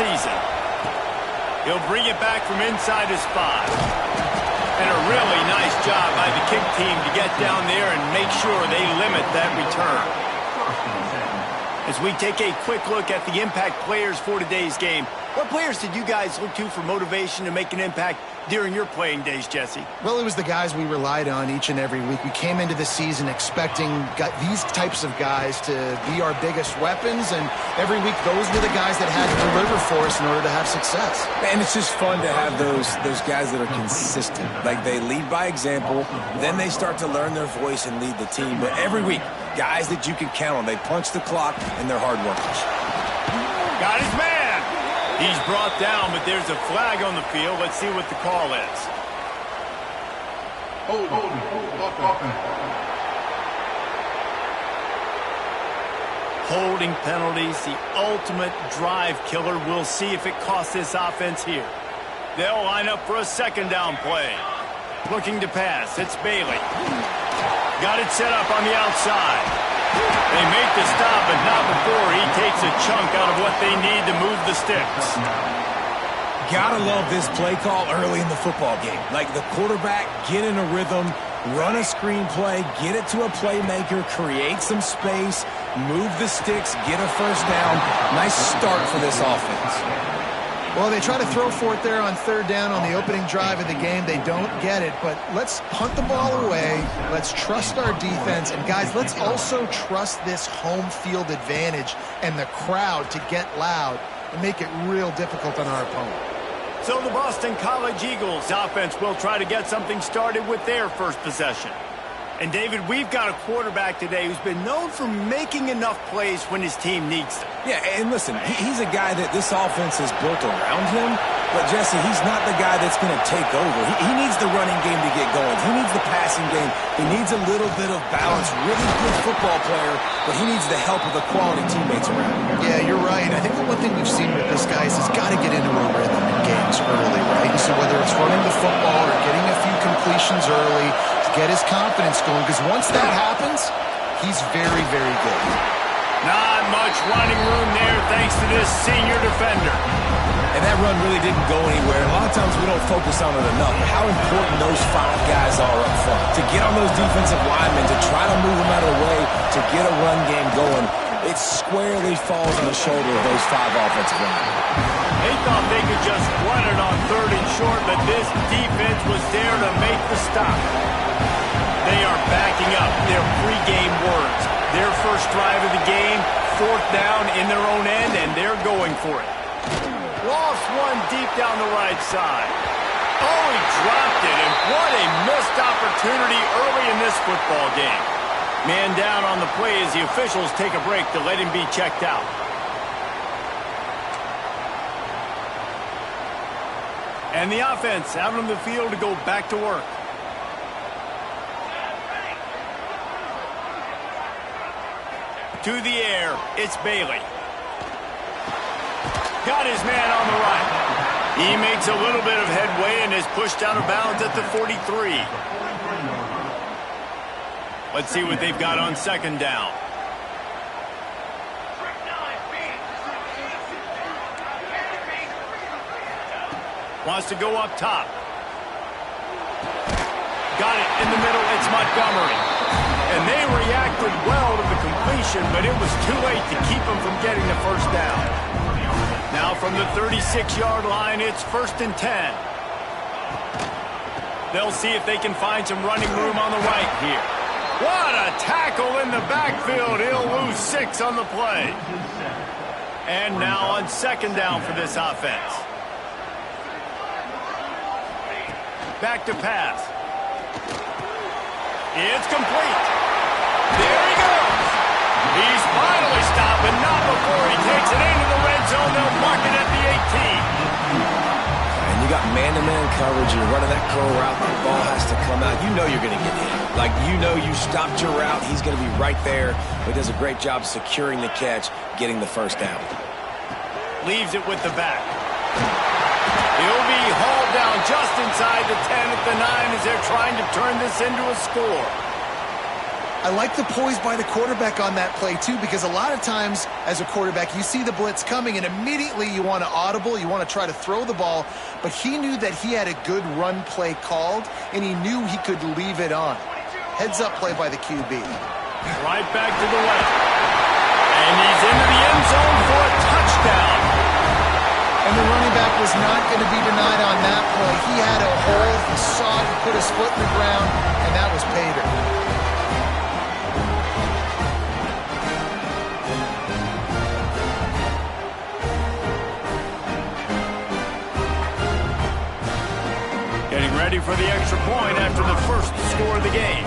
season. He'll bring it back from inside his 5. And a really nice job by the kick team to get down there and make sure they limit that return. As we take a quick look at the impact players for today's game, what players did you guys look to for motivation to make an impact during your playing days, Jesse? Well, it was the guys we relied on each and every week. We came into the season expecting these types of guys to be our biggest weapons, and every week those were the guys that had to deliver for us in order to have success. And it's just fun to have those guys that are consistent. Like, they lead by example, then they start to learn their voice and lead the team. But every week, guys that you can count on. They punch the clock, and they're hard workers. Got his man! He's brought down, but there's a flag on the field. Let's see what the call is. Holding penalties, the ultimate drive killer. We'll see if it costs this offense here. They'll line up for a second down play. Looking to pass. It's Bailey. Got it set up on the outside. They make the stop, but not before he takes a chunk out of what they need to move the sticks. Gotta love this play call early in the football game. Like, the quarterback, get in a rhythm, run a screen play, get it to a playmaker, create some space, move the sticks, get a first down. Nice start for this offense. Well, they try to throw for it there on third down on the opening drive of the game. They don't get it, but let's punt the ball away. Let's trust our defense. And, guys, let's also trust this home field advantage and the crowd to get loud and make it real difficult on our opponent. So the Boston College Eagles offense will try to get something started with their first possession. And, David, we've got a quarterback today who's been known for making enough plays when his team needs them. Yeah, and listen, he's a guy that this offense is built around him. But, Jesse, he's not the guy that's going to take over. He needs the running game to get going. He needs the passing game. He needs a little bit of balance. Really good football player, but he needs the help of the quality teammates around him. Yeah, you're right. I think the one thing we've seen with this guy is he's got to get into a rhythm in games early, right? So whether it's running the football or getting a few completions early, get his confidence going, because once that happens, he's very, very good. Not much running room there thanks to this senior defender. And that run really didn't go anywhere. A lot of times we don't focus on it enough. How important those 5 guys are up front. To get on those defensive linemen, to try to move them out of the way, to get a run game going, it squarely falls on the shoulder of those 5 offensive linemen. They thought they could just run it on third and short, but this defense was there to make the stop. They are backing up their pregame words. Their first drive of the game, 4th down in their own end, and they're going for it. Lost one deep down the right side. Oh, he dropped it, and what a missed opportunity early in this football game. Man down on the play as the officials take a break to let him be checked out. And the offense out on the field to go back to work. To the air, it's Bailey. Got his man on the right. He makes a little bit of headway and is pushed out of bounds at the 43. Let's see what they've got on second down. Wants to go up top. Got it in the middle. It's Montgomery. And they reacted well to the completion, but it was too late to keep them from getting the first down. Now from the 36-yard line, it's 1st and 10. They'll see if they can find some running room on the right here. What a tackle in the backfield. He'll lose 6 on the play. And now on second down for this offense. Back to pass. It's complete. There he goes. He's finally stopped, but not before he takes it into the red zone. They'll mark it at the 18. And you got man-to-man coverage. You're running that curl route. The ball has to come out. You know you're going to get hit. Like, you know you stopped your route. He's going to be right there. He does a great job securing the catch, getting the first down. Leaves it with the back. He'll be hauled down just inside the 10 at the 9 as they're trying to turn this into a score. I like the poise by the quarterback on that play, too, because a lot of times as a quarterback, you see the blitz coming, and immediately you want to audible, you want to try to throw the ball, but he knew that he had a good run play called, and he knew he could leave it on. Heads-up play by the QB. Right back to the left. And he's into the end zone for a touchdown. And the running back was not going to be denied on that play. He had a hole, he saw it, he put his foot in the ground, and that was pay dirt. Getting ready for the extra point after the first score of the game.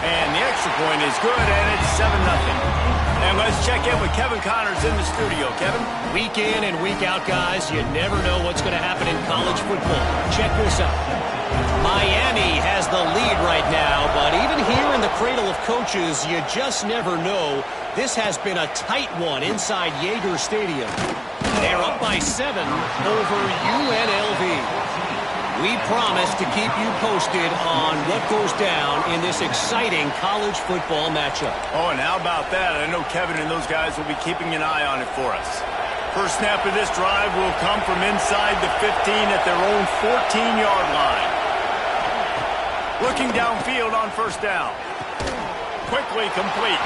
And the extra point is good, and it's 7-0. And let's check in with Kevin Connors in the studio. Kevin? Week in and week out, guys, you never know what's going to happen in college football. Check this out. Miami has the lead right now, but even here in the cradle of coaches, you just never know. This has been a tight one inside Yager Stadium. They're up by 7 over UNLV. We promise to keep you posted on what goes down in this exciting college football matchup. Oh, and how about that? I know Kevin and those guys will be keeping an eye on it for us. First snap of this drive will come from inside the 15 at their own 14-yard line. Looking downfield on first down. Quickly complete.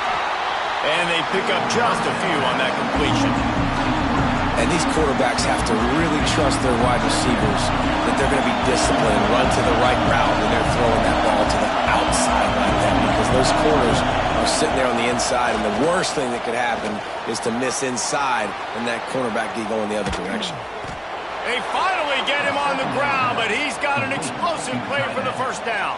And they pick up just a few on that completion. And these quarterbacks have to really trust their wide receivers that they're going to be disciplined, run to the right route when they're throwing that ball to the outside like that, because those corners are sitting there on the inside, and the worst thing that could happen is to miss inside and that cornerback get going the other direction. They finally get him on the ground, but he's got an explosive play for the first down.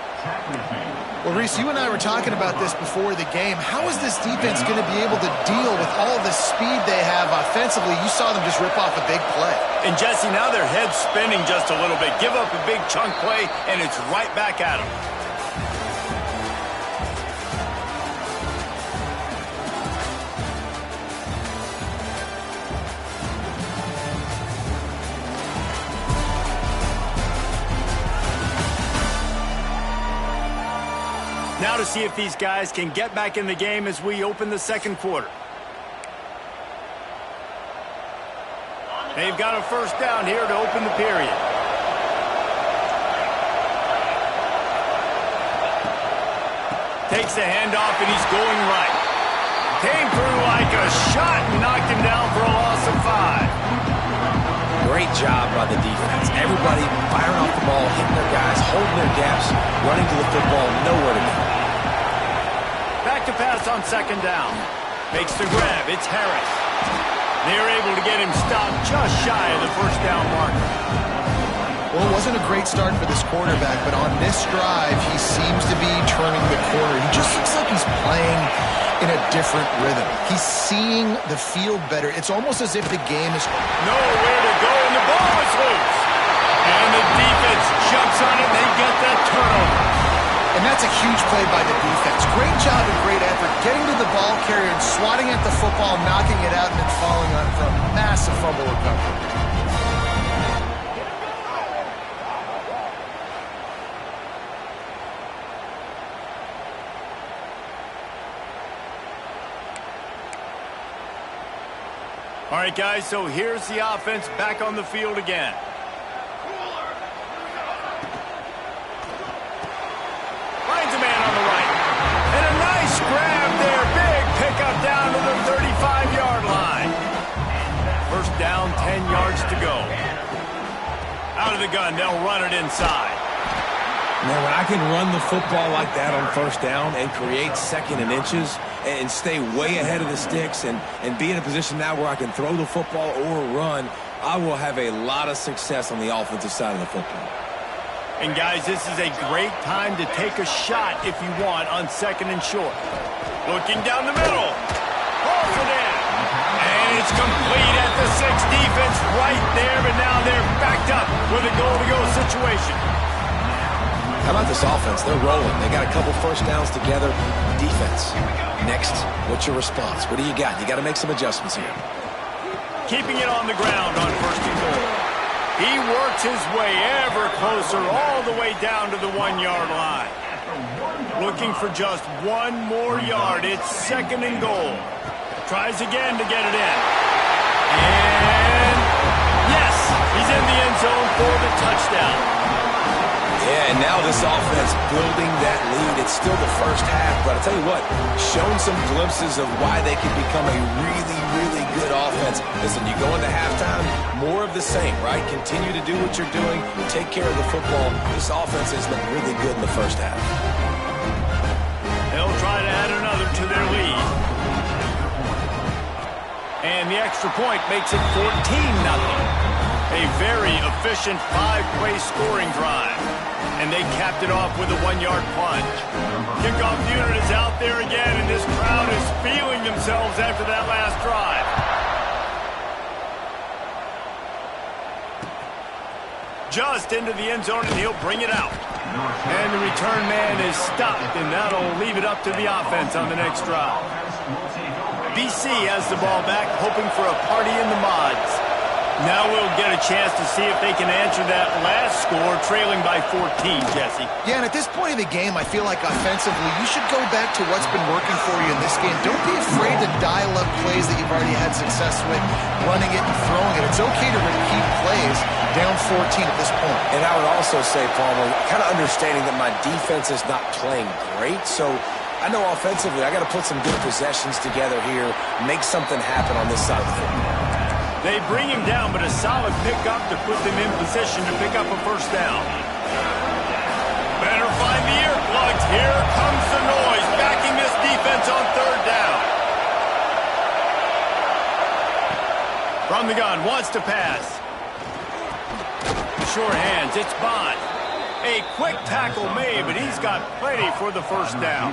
Well, Reese, you and I were talking about this before the game. How is this defense going to be able to deal with all the speed they have offensively? You saw them just rip off a big play. And, Jesse, now their head's spinning just a little bit. Give up a big chunk play, and it's right back at them. Now to see if these guys can get back in the game as we open the second quarter. They've got a first down here to open the period. Takes the handoff, and he's going right. Came through like a shot and knocked him down for a loss of 5. Great job by the defense. Everybody firing off the ball, hitting their guys, holding their gaps, running to the football, nowhere to go. Back to pass on second down. Makes the grab. It's Harris. They're able to get him stopped just shy of the first down marker. Well, it wasn't a great start for this quarterback, but on this drive, he seems to be turning the corner. He just looks like he's playing in a different rhythm. He's seeing the field better. It's almost as if the game is nowhere to go, and the ball is loose. And the defense jumps on it, and they get that turnover. And that's a huge play by the defense. Great job and great effort getting to the ball carrier and swatting at the football, knocking it out, and then falling on it for a massive fumble recovery. All right, guys, so here's the offense back on the field again. Finds a man on the right. And a nice grab there. Big pickup down to the 35-yard line. First down, 10 yards to go. Out of the gun, they'll run it inside. Man, when I can run the football like that on first down and create second and inches and stay way ahead of the sticks and be in a position now where I can throw the football or run, I will have a lot of success on the offensive side of the football. And, guys, this is a great time to take a shot if you want on second and short. Looking down the middle. Hauls it in. And it's complete at the 6. Defense right there, but now they're backed up with a goal-to-go situation. How about this offense? They're rolling. They got a couple first downs together. Defense. Next, what's your response? What do you got? You got to make some adjustments here. Keeping it on the ground on first and goal. He works his way ever closer all the way down to the 1-yard line. Looking for just one more yard. It's 2nd and goal. Tries again to get it in. And yes, he's in the end zone for the touchdown. Yeah, and now this offense building that lead. It's still the first half, but I'll tell you what, shown some glimpses of why they could become a really, really good offense. Listen, you go into halftime, more of the same, right? Continue to do what you're doing, take care of the football. This offense has been really good in the first half. They'll try to add another to their lead. And the extra point makes it 14-0. A very efficient 5-play scoring drive. And they capped it off with a 1-yard plunge. Kickoff unit is out there again, and this crowd is feeling themselves after that last drive. Just into the end zone, and he'll bring it out. And the return man is stopped, and that'll leave it up to the offense on the next drive. BC has the ball back, hoping for a party in the mods. Now we'll get a chance to see if they can answer that last score, trailing by 14, Jesse. Yeah, and at this point of the game, I feel like offensively, you should go back to what's been working for you in this game. Don't be afraid to dial up plays that you've already had success with, running it and throwing it. It's okay to repeat plays down 14 at this point. And I would also say, Palmer, kind of understanding that my defense is not playing great, so I know offensively I got to put some good possessions together here, make something happen on this side of the football. They bring him down, but a solid pickup to put them in position to pick up a first down. Better find the earplugs. Here comes the noise, backing this defense on 3rd down. From the gun, wants to pass. Sure hands, it's Bond. A quick tackle made, but he's got plenty for the first down.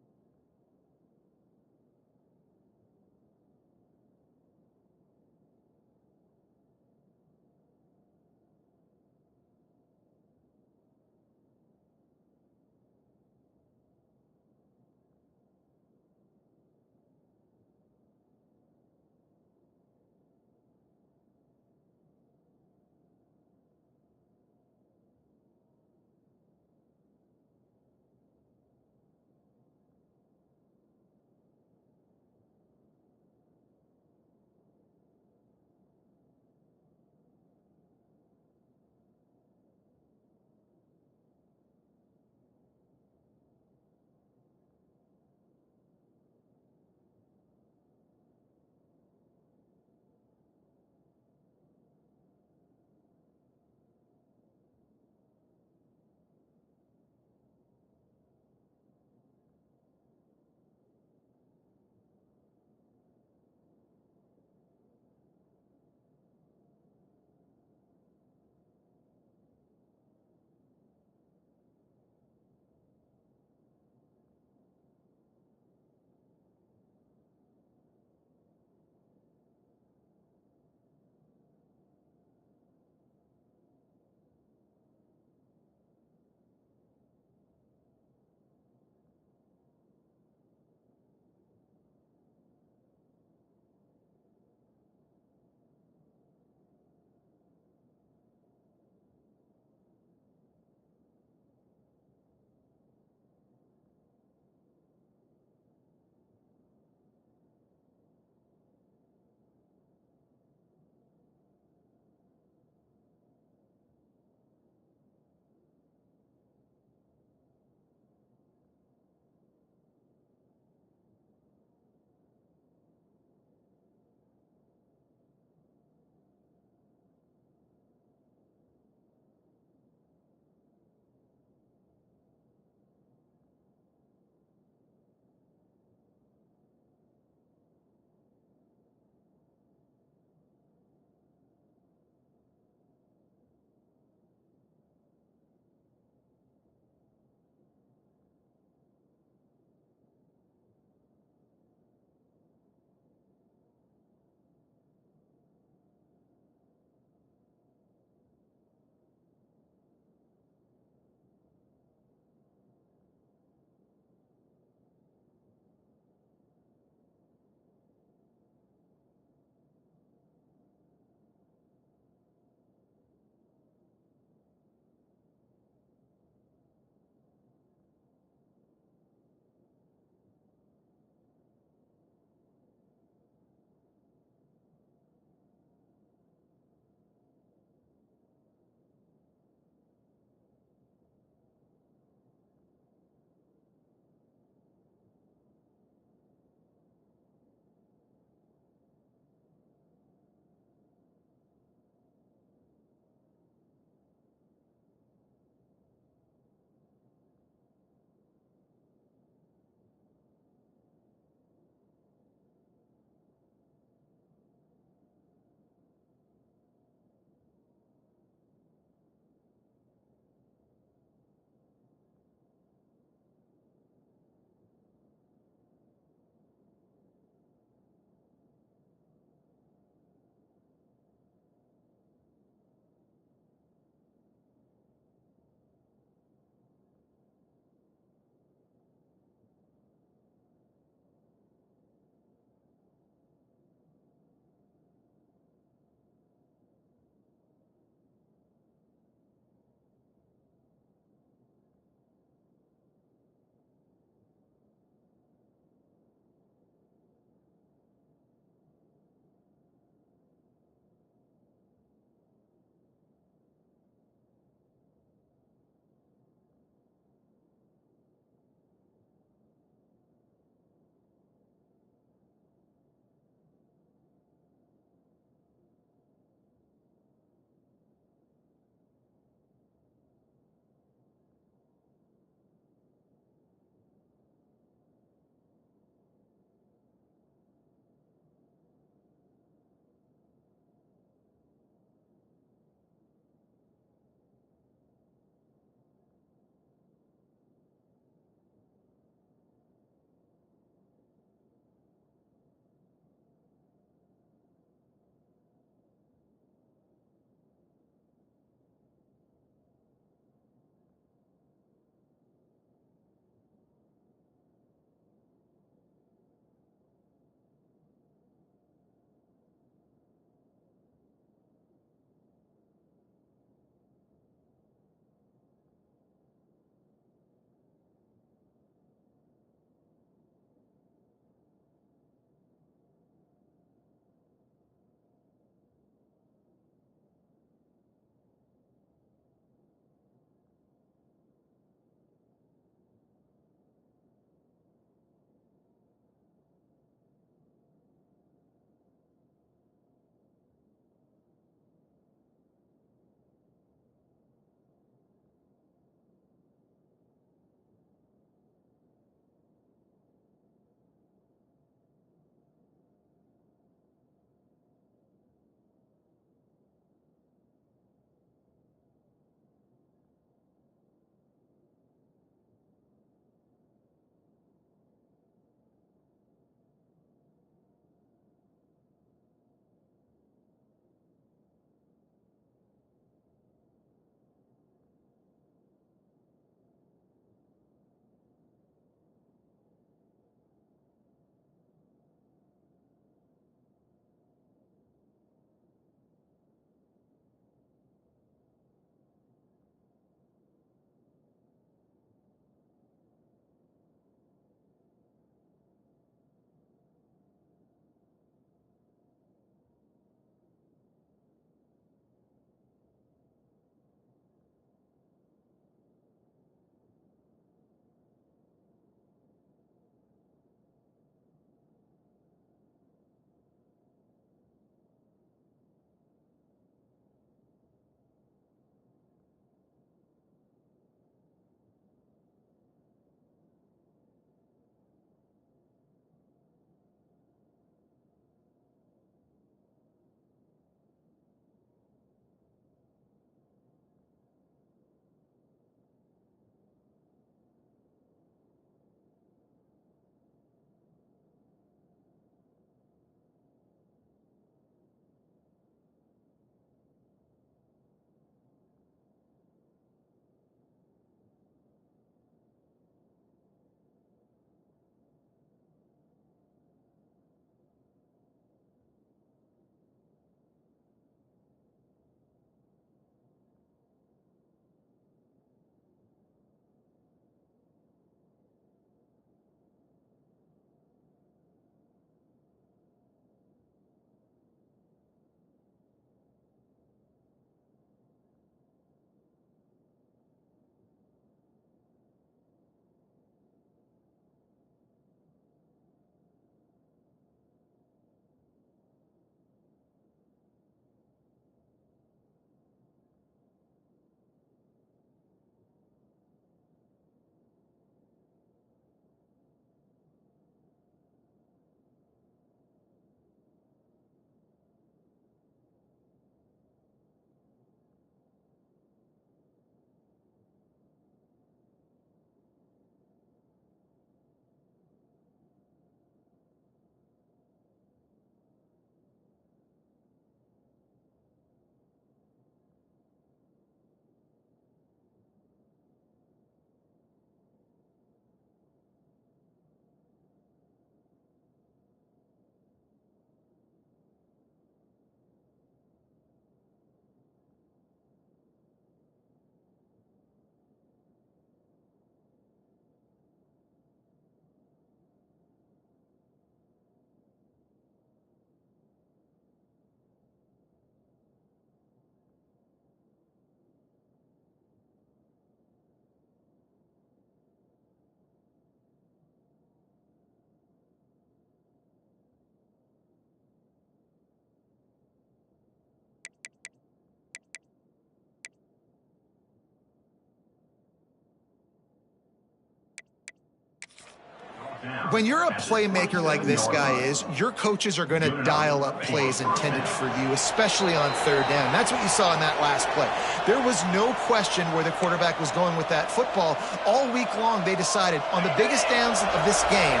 When you're a playmaker like this guy is, your coaches are going to dial up plays intended for you, especially on third down. That's what you saw in that last play. There was no question where the quarterback was going with that football. All week long, they decided on the biggest downs of this game,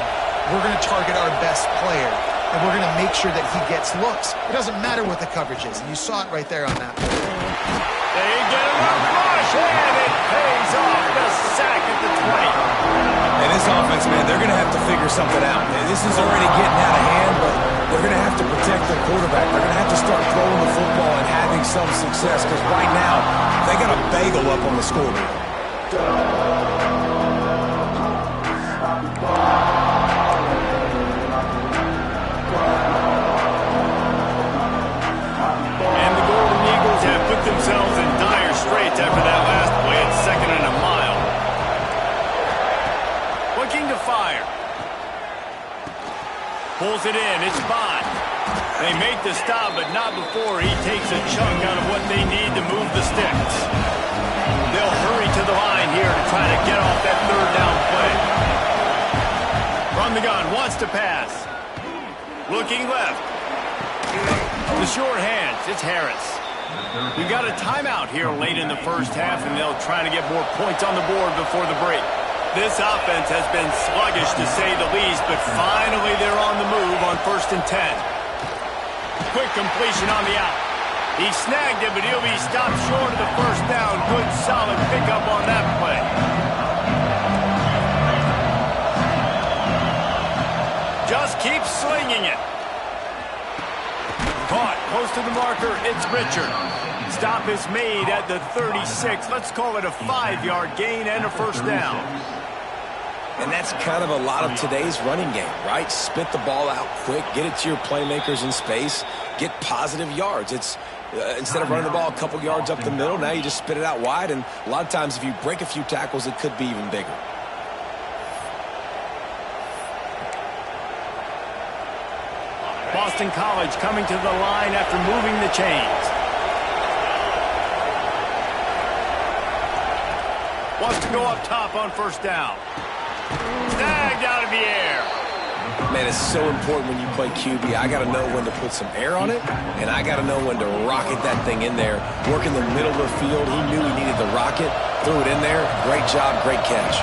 we're going to target our best player, and we're going to make sure that he gets looks. It doesn't matter what the coverage is, and you saw it right there on that play. They get a rush, and it pays off. The sack at the 20. And this offense, man, they're going to have to figure something out. And this is already getting out of hand, but they're going to have to protect their quarterback. They're going to have to start throwing the football and having some success, because right now, they got a bagel up on the scoreboard. Themselves in dire straits after that last play at 2nd and a mile. Looking to fire. Pulls it in. It's Bond. They make the stop, but not before he takes a chunk out of what they need to move the sticks. They'll hurry to the line here to try to get off that third down play. From the gun, wants to pass. Looking left. The short hands. It's Harris. We've got a timeout here late in the first half, and they'll try to get more points on the board before the break. This offense has been sluggish, to say the least, but finally they're on the move on 1st and 10. Quick completion on the out. He snagged it, but he'll be stopped short of the first down. Good, solid pickup on that play. Just keep slinging it. Caught, close to the marker, it's Richard. Stop is made at the 36. Let's call it a 5-yard gain and a first down. And that's kind of a lot of today's running game, right? Spit the ball out quick, get it to your playmakers in space, get positive yards. It's instead of running the ball a couple yards up the middle, now you just spit it out wide, and a lot of times if you break a few tackles, it could be even bigger. Boston College coming to the line after moving the chains. Wants to go up top on first down. Snagged out of the air. Man, it's so important when you play QB. I got to know when to put some air on it, and I got to know when to rocket that thing in there. Work in the middle of the field. He knew he needed the rocket. Threw it in there. Great job, great catch.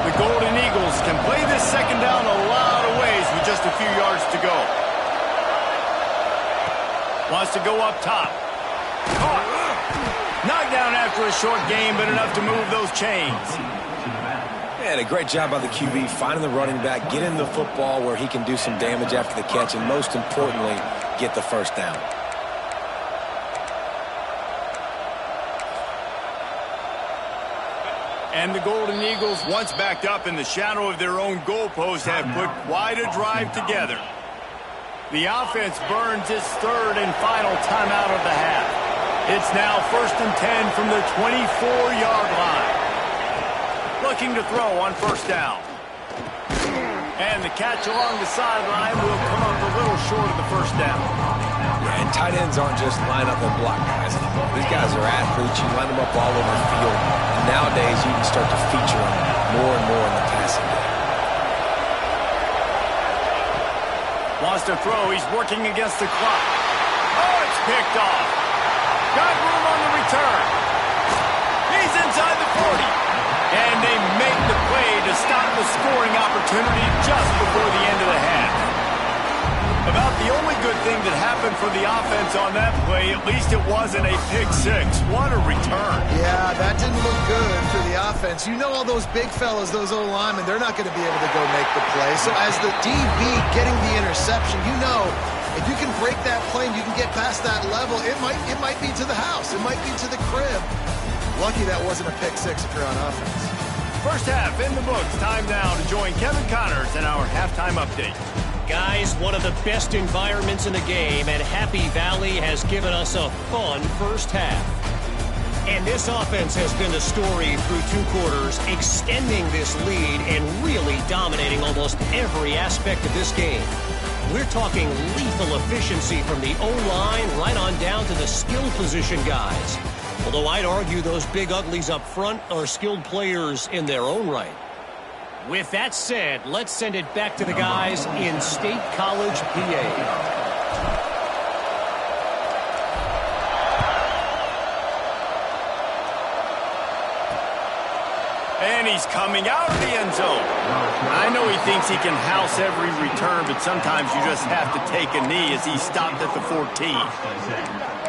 The Golden Eagles can play this second down a lot of ways with just a few yards to go. Wants to go up top. Caught. Knocked down after a short game, but enough to move those chains. And a great job by the QB, finding the running back, getting the football where he can do some damage after the catch, and most importantly, get the first down. And the Golden Eagles, once backed up in the shadow of their own goalpost, have put quite a drive together. The offense burns its third and final timeout of the half. It's now 1st and 10 from the 24-yard line. Looking to throw on first down. And the catch along the sideline will come up a little short of the first down. Yeah, and tight ends aren't just line up and block guys anymore. These guys are athletes. You line them up all over the field. And nowadays, you can start to feature them more and more in the passing game. Wants to throw. He's working against the clock. Oh, it's picked off. Got room on the return. He's inside the 40. And they make the play to stop the scoring opportunity just before the end of the half. About the only good thing that happened for the offense on that play, at least it wasn't a pick six. What a return. Yeah, that didn't look good for the offense. You know all those big fellas, those O-linemen, they're not going to be able to go make the play. So as the DB getting the interception, you know if you can break that play and you can get past that level, it might be to the house. It might be to the crib. Lucky that wasn't a pick six if you're on offense. First half in the books. Time now to join Kevin Connors in our halftime update. Guys, one of the best environments in the game, and Happy Valley has given us a fun first half. And this offense has been the story through 2 quarters, extending this lead and really dominating almost every aspect of this game. We're talking lethal efficiency from the O-line right on down to the skill position guys. Although I'd argue those big uglies up front are skilled players in their own right. With that said, let's send it back to the guys in State College, PA. And he's coming out of the end zone. I know he thinks he can house every return, but sometimes you just have to take a knee as he stopped at the 14.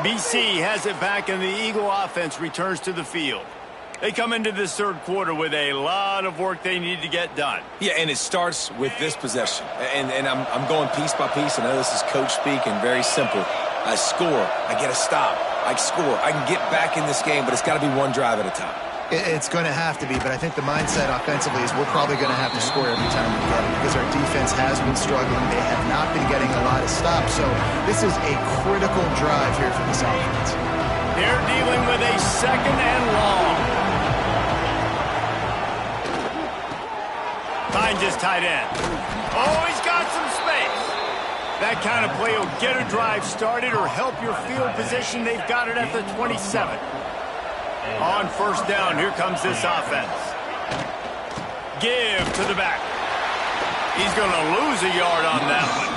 BC has it back, and the Eagle offense returns to the field. They come into this third quarter with a lot of work they need to get done. Yeah, and it starts with this possession. And I'm going piece by piece. I know this is coach speak and very simple. I score. I get a stop. I score. I can get back in this game, but it's got to be one drive at a time. It's going to have to be, but I think the mindset offensively is we're probably going to have to score every time we get it because our defense has been struggling. They have not been getting a lot of stops, so this is a critical drive here for this offense. They're dealing with a second and long. Finds his tight end. Oh, he's got some space. That kind of play will get a drive started or help your field position. They've got it at the 27. On first down, here comes this offense. Give to the back. He's going to lose a yard on that one.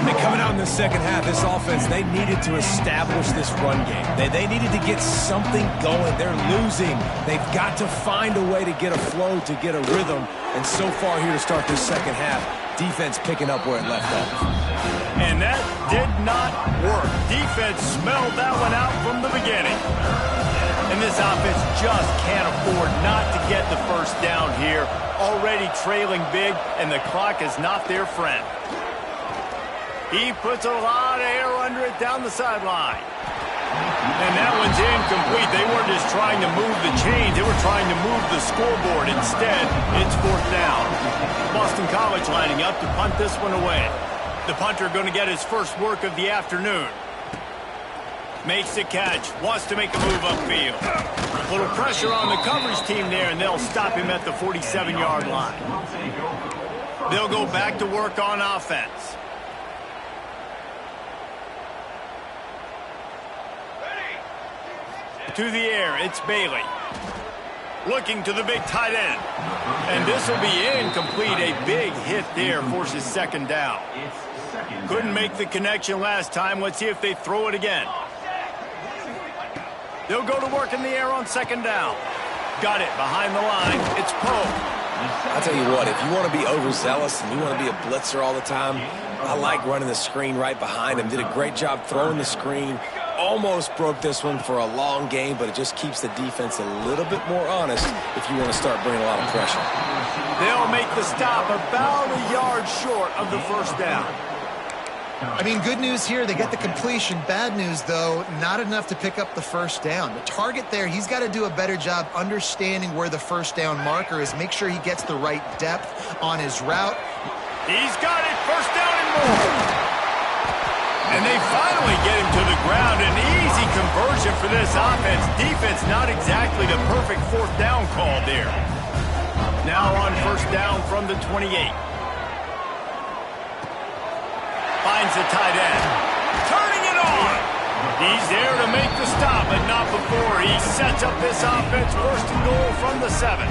And coming out in the second half, this offense, they needed to establish this run game. They needed to get something going. They're losing. They've got to find a way to get a flow, to get a rhythm. And so far here to start this second half, defense picking up where it left off. And that did not work. Defense smelled that one out from the beginning. And this offense just can't afford not to get the first down here. Already trailing big, and the clock is not their friend. He puts a lot of air under it down the sideline. And that one's incomplete. They weren't just trying to move the chains. They were trying to move the scoreboard. Instead, it's fourth down. Boston College lining up to punt this one away. The punter going to get his first work of the afternoon. Makes the catch. Wants to make a move upfield. A little pressure on the coverage team there, and they'll stop him at the 47-yard line. They'll go back to work on offense. To the air, it's Bailey. Looking to the big tight end. And this will be incomplete. A big hit there forces second down. Couldn't make the connection last time. Let's see if they throw it again. They'll go to work in the air on second down. Got it behind the line. It's Poe. I'll tell you what, if you want to be overzealous and you want to be a blitzer all the time, I like running the screen right behind him. Did a great job throwing the screen. Almost broke this one for a long game, but it just keeps the defense a little bit more honest if you want to start bringing a lot of pressure. They'll make the stop about a yard short of the first down. I mean, good news here, they get the completion. Bad news, though, not enough to pick up the first down. The target there, he's got to do a better job understanding where the first down marker is, make sure he gets the right depth on his route. He's got it, first down and more. And they finally get him to the ground. An easy conversion for this offense. Defense not exactly the perfect fourth down call there. Now on first down from the 28. Finds the tight end. Turning it on. He's there to make the stop, but not before. He sets up this offense first and goal from the 7.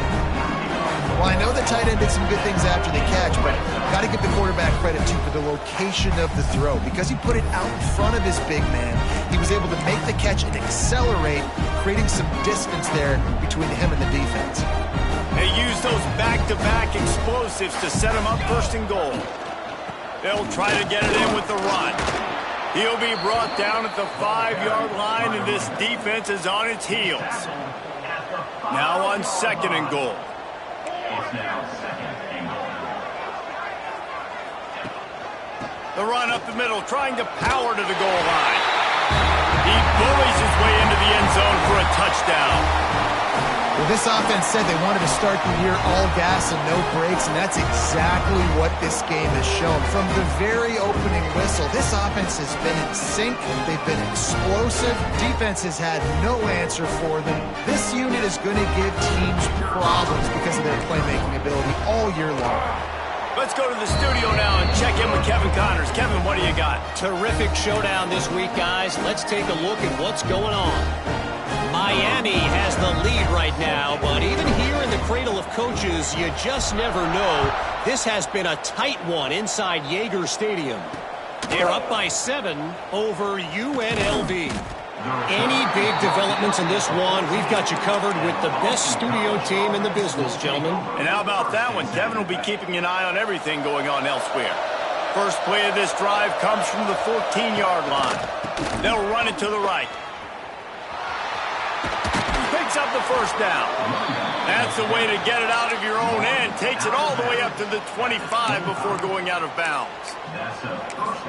Well, I know the tight end did some good things after the catch, but got to give the quarterback credit, too, for the location of the throw. Because he put it out in front of his big man, he was able to make the catch and accelerate, creating some distance there between him and the defense. They use those back-to-back explosives to set him up first and goal. They'll try to get it in with the run. He'll be brought down at the 5-yard line, and this defense is on its heels. Now on second and goal. The run up the middle, trying to power to the goal line. He bullies his way into the end zone for a touchdown. Well, this offense said they wanted to start the year all gas and no brakes, and that's exactly what this game has shown. From the very opening whistle, this offense has been in sync. They've been explosive. Defense has had no answer for them. This unit is going to give teams problems because of their playmaking ability all year long. Let's go to the studio now and check in with Kevin Connors. Kevin, what do you got? Terrific showdown this week, guys. Let's take a look at what's going on. Miami has the lead right now, but even here in the cradle of coaches, you just never know. This has been a tight one inside Yager Stadium. They're up by 7 over UNLV. Any big developments in this one, we've got you covered with the best studio team in the business, gentlemen. And how about that one? Kevin will be keeping an eye on everything going on elsewhere. First play of this drive comes from the 14-yard line. They'll run it to the right. Picks up the first down. That's the way to get it out of your own end. Takes it all the way up to the 25 before going out of bounds.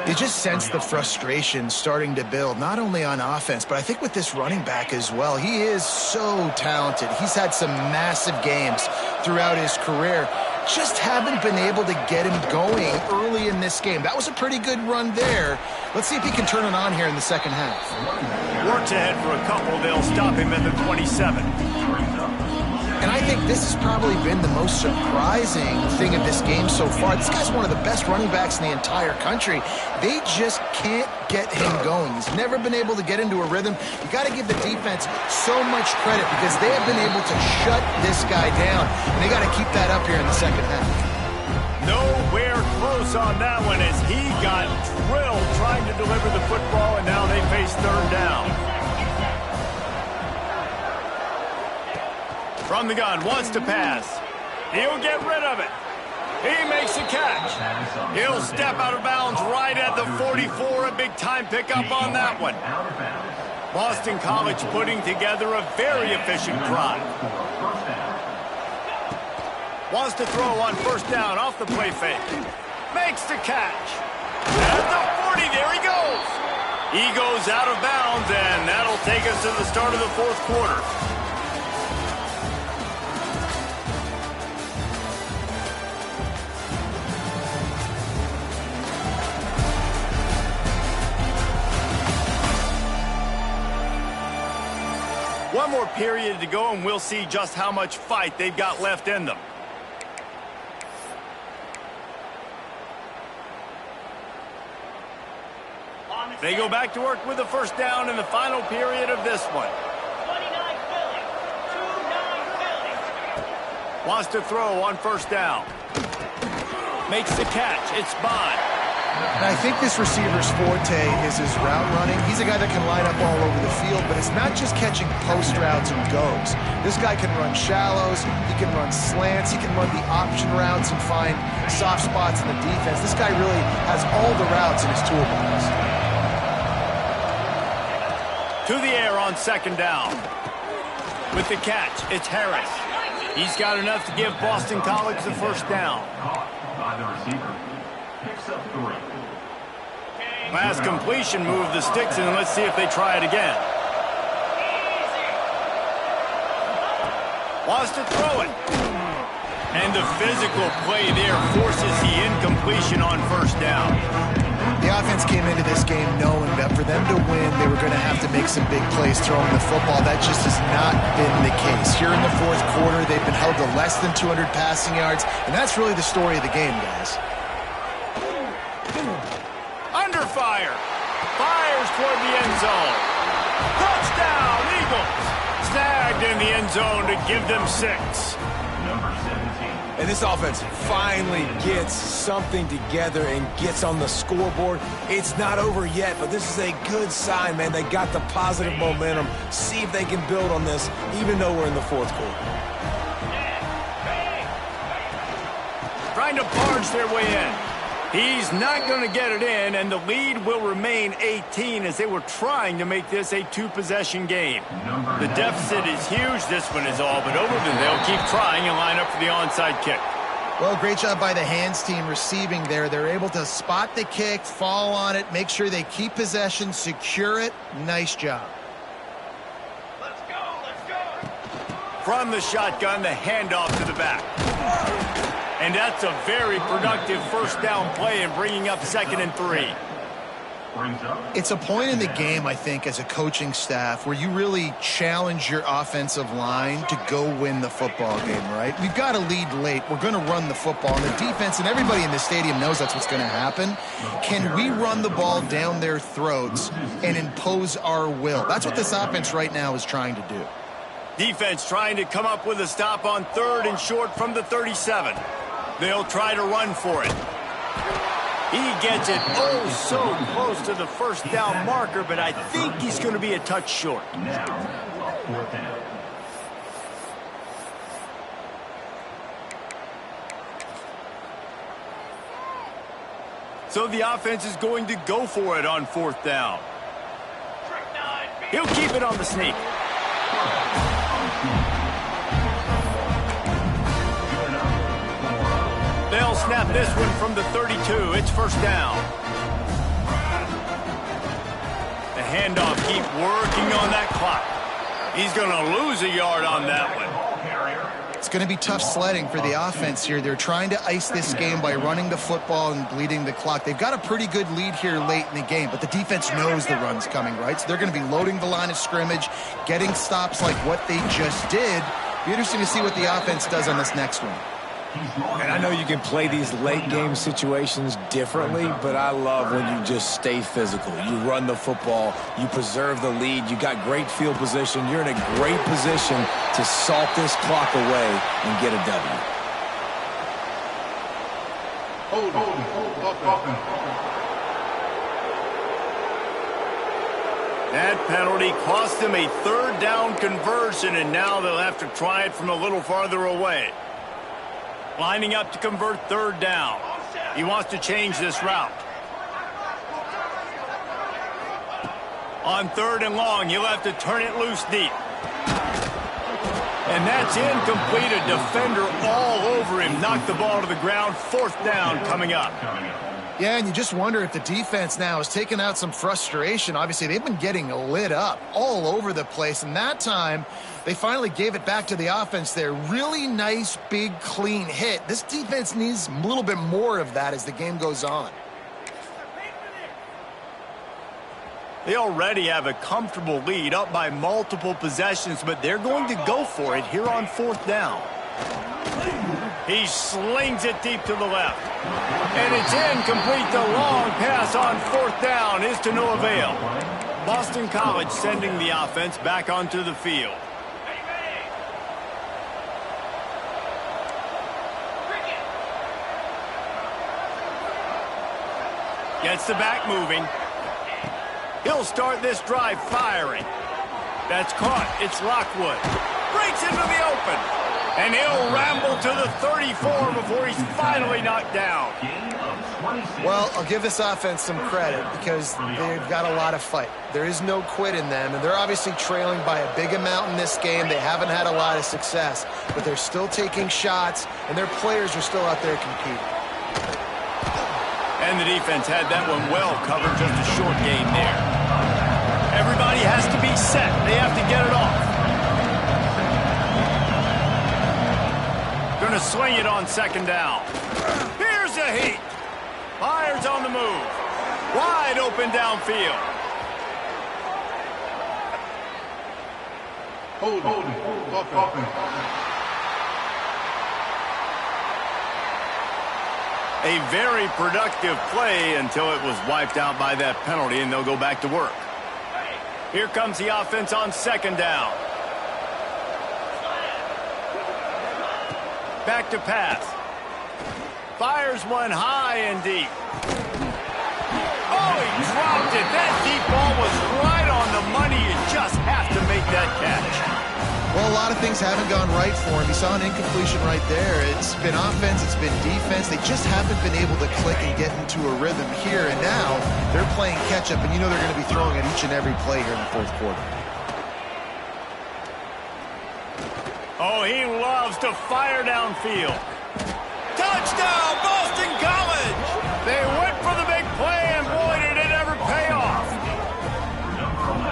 You just sense the frustration starting to build, not only on offense, but I think with this running back as well. He is so talented. He's had some massive games throughout his career. Just haven't been able to get him going early in this game. That was a pretty good run there. Let's see if he can turn it on here in the second half. Works ahead for a couple. They'll stop him at the 27. And I think this has probably been the most surprising thing of this game so far. This guy's one of the best running backs in the entire country. They just can't get him going. He's never been able to get into a rhythm. You got to give the defense so much credit because they have been able to shut this guy down. And they got to keep that up here in the second half. Nowhere close on that one as he got drilled trying to deliver the football, and now they face third down. From the gun, wants to pass. He'll get rid of it. He makes the catch. He'll step out of bounds right at the 44. A big-time pickup on that one. Boston College putting together a very efficient drive. Wants to throw on first down off the play fake. Makes the catch. At the 40, there he goes. He goes out of bounds, and that'll take us to the start of the fourth quarter. One more period to go, and we'll see just how much fight they've got left in them. They go back to work with the first down in the final period of this one. Wants to throw on first down. Makes the catch. It's Bond. And I think this receiver's forte is his route running. He's a guy that can line up all over the field, but it's not just catching post routes and goes. This guy can run shallows, he can run slants, he can run the option routes and find soft spots in the defense. This guy really has all the routes in his toolbox. To the air on second down. With the catch, it's Harris. He's got enough to give Boston College the first down. By the receiver. Picks up 3. Last completion, move the sticks, and let's see if they try it again. Wants to throw it. And the physical play there forces the incompletion on first down. The offense came into this game knowing that for them to win, they were going to have to make some big plays throwing the football. That just has not been the case. Here in the fourth quarter, they've been held to less than 200 passing yards, and that's really the story of the game, guys. Under fire. Fires toward the end zone. Touchdown, Eagles. Snagged in the end zone to give them 6. Number 17. And this offense finally gets something together and gets on the scoreboard. It's not over yet, but this is a good sign, man. They got the positive momentum. See if they can build on this, even though we're in the fourth quarter. Trying to barge their way in. He's not going to get it in, and the lead will remain 18 as they were trying to make this a 2-possession game. The deficit is huge. This one is all but over, then they'll keep trying and line up for the onside kick. Well, great job by the hands team receiving there. They're able to spot the kick, fall on it, make sure they keep possession, secure it. Nice job. Let's go. From the shotgun, the handoff to the back. And that's a very productive first down play and bringing up 2nd and 3. brings up. It's a point in the game, I think, as a coaching staff where you really challenge your offensive line to go win the football game, right? We've got to lead late. We're going to run the football. And the defense and everybody in the stadium knows that's what's going to happen. Can we run the ball down their throats and impose our will? That's what this offense right now is trying to do. Defense trying to come up with a stop on 3rd and short from the 37. They'll try to run for it. He gets it oh so close to the first down marker, but I think he's going to be a touch short. Now, 4th down. So the offense is going to go for it on 4th down. He'll keep it on the sneak. They'll snap this one from the 32. It's 1st down. The handoff, keep working on that clock. He's going to lose a yard on that one. It's going to be tough sledding for the offense here. They're trying to ice this game by running the football and bleeding the clock. They've got a pretty good lead here late in the game, but the defense knows the run's coming, right? So they're going to be loading the line of scrimmage, getting stops like what they just did. Be interesting to see what the offense does on this next one. And I know you can play these late game situations differently, but I love when you just stay physical. You run the football, you preserve the lead, you got great field position, you're in a great position to salt this clock away and get a W. That penalty cost them a 3rd down conversion, and now they'll have to try it from a little farther away. Lining up to convert 3rd down. He wants to change this route. On 3rd and long, he'll have to turn it loose deep. And that's incomplete. A defender all over him. Knocked the ball to the ground. 4th down coming up. Yeah, and you just wonder if the defense now is taking out some frustration. Obviously, they've been getting lit up all over the place, and that time they finally gave it back to the offense there. Really nice, big, clean hit. This defense needs a little bit more of that as the game goes on. They already have a comfortable lead, up by multiple possessions, but they're going to go for it here on 4th down. He slings it deep to the left. And it's incomplete. The long pass on 4th down is to no avail. Boston College sending the offense back onto the field. Gets the back moving. He'll start this drive firing. That's caught. It's Lockwood. Breaks into the open. And he'll ramble to the 34 before he's finally knocked down. Well, I'll give this offense some credit because they've got a lot of fight. There is no quit in them, and they're obviously trailing by a big amount in this game. They haven't had a lot of success, but they're still taking shots, and their players are still out there competing. And the defense had that one well covered, just a short game there. Everybody has to be set. They have to get it off. Going to swing it on 2nd down. Here's a heat. Fires on the move. Wide open downfield. A very productive play until it was wiped out by that penalty, and they'll go back to work. Here comes the offense on 2nd down. Back to pass. Fires one high and deep. Oh, he dropped it. That deep ball was right on the money. You just have to make that catch. Well, a lot of things haven't gone right for him. You saw an incompletion right there. It's been offense, it's been defense. They just haven't been able to click and get into a rhythm here. And now they're playing catch-up, and you know they're going to be throwing at each and every play here in the 4th quarter. Oh, he loves to fire downfield. Touchdown, Boston College! They went for the big play, and boy, did it ever pay off.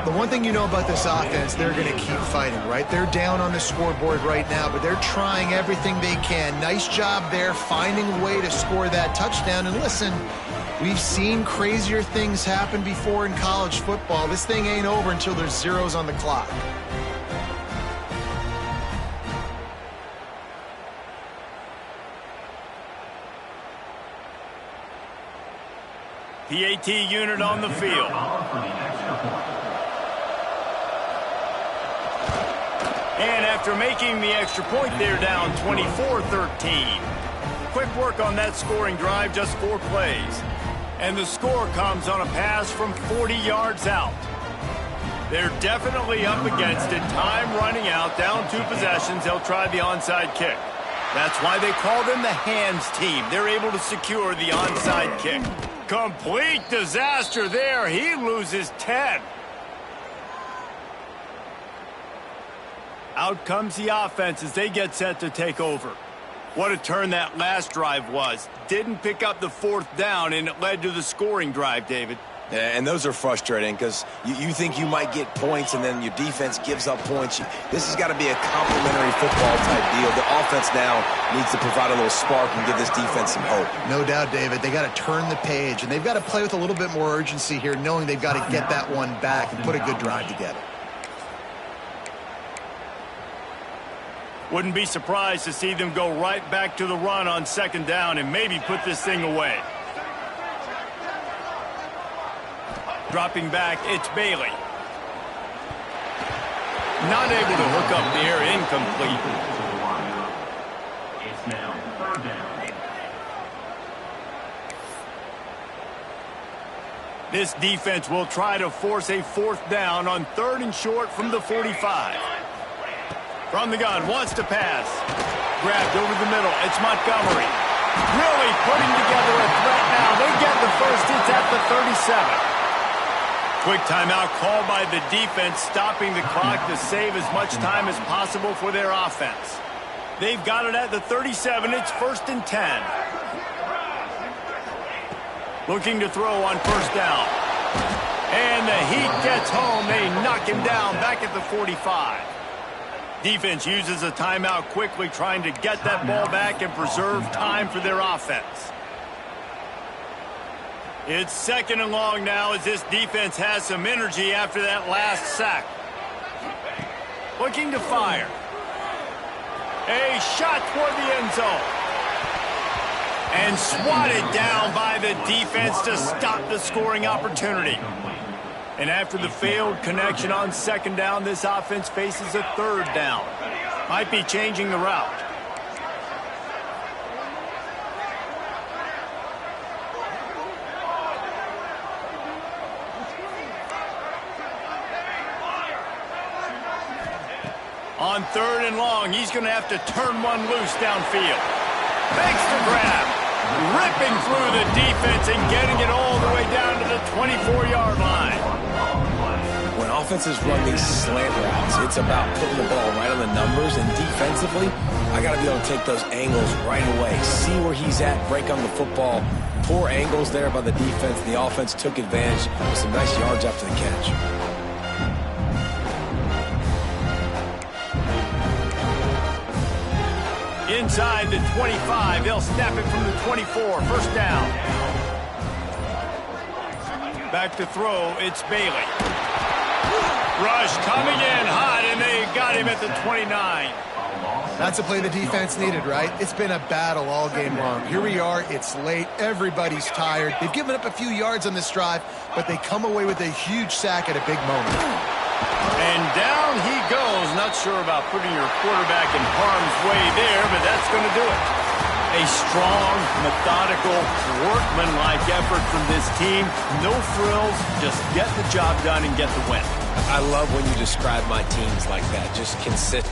The one thing you know about this offense, they're going to keep fighting, right? They're down on the scoreboard right now, but they're trying everything they can. Nice job there, finding a way to score that touchdown. And listen, We've seen crazier things happen before in college football. This thing ain't over until there's zeros on the clock. PAT unit on the field. And after making the extra point, they're down 24-13. Quick work on that scoring drive, just 4 plays. And the score comes on a pass from 40 yards out. They're definitely up against it. Time running out, down 2 possessions. They'll try the onside kick. That's why they call them the hands team. They're able to secure the onside kick. Complete disaster there. He loses 10. Out comes the offense as they get set to take over. What a turn that last drive was. Didn't pick up the 4th down, and it led to the scoring drive, David. Yeah, and those are frustrating because you think you might get points and then your defense gives up points. This has got to be a complementary football type deal. The offense now needs to provide a little spark and give this defense some hope. No doubt, David. They got to turn the page, and they've got to play with a little bit more urgency here, knowing they've got to get that one back and put a good drive together. Wouldn't be surprised to see them go right back to the run on 2nd down and maybe put this thing away. Dropping back, it's Bailey. Not able to hook up there, incomplete. It's now 3rd down. This defense will try to force a 4th down on 3rd and short from the 45. From the gun, wants to pass. Grabbed over the middle, it's Montgomery. Really putting together a threat now. They get the first, it's at the 37. Quick timeout called by the defense, stopping the clock to save as much time as possible for their offense. They've got it at the 37. It's 1st and 10. Looking to throw on 1st down. And the Heat gets home. They knock him down back at the 45. Defense uses a timeout quickly, trying to get that ball back and preserve time for their offense. It's 2nd and long now as this defense has some energy after that last sack. Looking to fire. A shot toward the end zone. And swatted down by the defense to stop the scoring opportunity. And after the failed connection on 2nd down, this offense faces a 3rd down. Might be changing the route. On 3rd and long, he's going to have to turn one loose downfield. Makes the grab. Ripping through the defense and getting it all the way down to the 24-yard line. When offenses run these slant routes, it's about putting the ball right on the numbers, and defensively, I got to be able to take those angles right away, see where he's at, break on the football. Poor angles there by the defense. The offense took advantage with some nice yards after the catch. Inside the 25, they'll snap it from the 24. 1st down. Back to throw, it's Bailey. Rush coming in hot, and they got him at the 29. That's a play the defense needed, right? It's been a battle all game long. Here we are, it's late, everybody's tired. They've given up a few yards on this drive, but they come away with a huge sack at a big moment. And down he goes. Not sure about putting your quarterback in harm's way there, but that's going to do it. A strong, methodical, workmanlike effort from this team. No frills, just get the job done and get the win. I love when you describe my teams like that, just consistent.